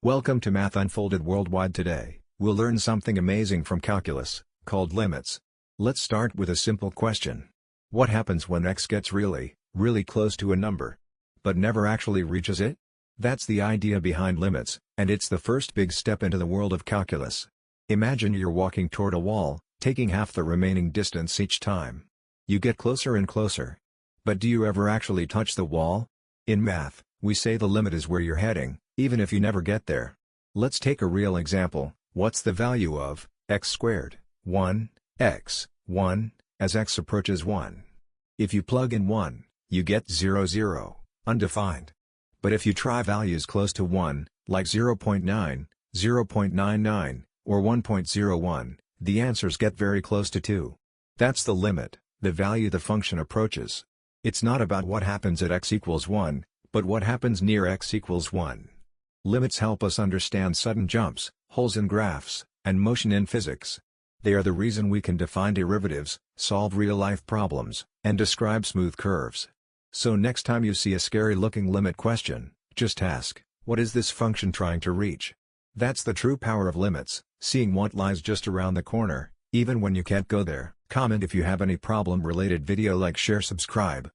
Welcome to Math Unfolded Worldwide. Today, we'll learn something amazing from calculus, called limits. Let's start with a simple question. What happens when x gets really, really close to a number, but never actually reaches it? That's the idea behind limits, and it's the first big step into the world of calculus. Imagine you're walking toward a wall, taking half the remaining distance each time. You get closer and closer. But do you ever actually touch the wall? In math, we say the limit is where you're heading, even if you never get there. Let's take a real example. What's the value of x squared, 1, x, 1, as x approaches 1? If you plug in 1, you get 0, 0, undefined. But if you try values close to 1, like 0.9, 0.99, or 1.01, the answers get very close to 2. That's the limit, the value the function approaches. It's not about what happens at x equals 1, but what happens near x equals 1. Limits help us understand sudden jumps, holes in graphs, and motion in physics. They are the reason we can define derivatives, solve real-life problems, and describe smooth curves. So next time you see a scary-looking limit question, just ask, what is this function trying to reach? That's the true power of limits, seeing what lies just around the corner, even when you can't go there. Comment if you have any problem-related video, like, share, subscribe.